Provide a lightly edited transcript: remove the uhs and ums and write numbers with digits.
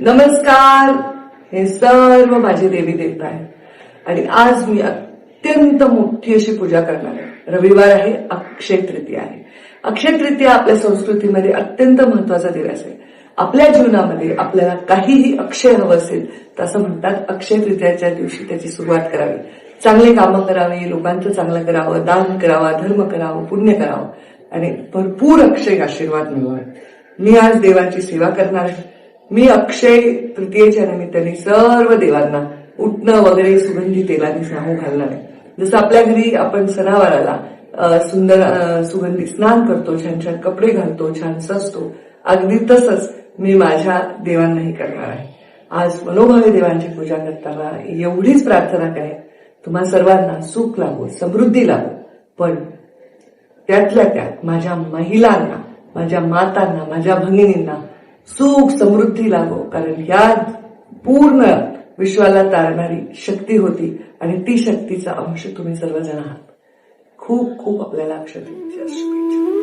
नमस्कार. हे सर्व माझे देवी देवता आहेत आणि आज मी अत्यंत मोठी अशी पूजा करणार आहे. रविवार आहे, अक्षय तृतीया आहे. अक्षय तृतीया आपल्या संस्कृतीमध्ये अत्यंत महत्वाचा दिवस आहे. आपल्या जीवनामध्ये आपल्याला काहीही अक्षय हवं असेल तर असं म्हणतात, अक्षय तृतीयाच्या दिवशी त्याची सुरुवात करावी. चांगले कामं करावी, लोकांचं चांगलं करावं, दान करावं, धर्म करावं, पुण्य करावं आणि भरपूर अक्षय आशीर्वाद मिळवावे. मी आज देवाची सेवा करणार आहे. मी अक्षय तृतीयेच्या निमित्ताने सर्व देवांना उटणं वगैरे सुगंधी तेलाने स्नान घालणार आहे. जसं आपल्या घरी आपण सणावाराला सुंदर सुगंधी स्नान करतो, छान छान कपडे घालतो, छान सजतो, अगदी तसंच मी माझ्या देवांनाही करणार आहे. आज मनोभावे देवांची पूजा करताना एवढीच प्रार्थना करेन, तुम्हा सर्वांना सुख लाभो, समृद्धी लाभो, पण त्यातल्या त्यात माझ्या महिलांना, माझ्या मातांना, माझ्या भगिनींना सुख समृद्धी लाभो, कारण ह्या पूर्ण विश्वाला तारणारी शक्ती होती आणि ती शक्तीचा अंश तुम्ही सर्वजण आहात. खूप खूप आपल्याला अक्षय तृतीयेच्या शुभेच्छा.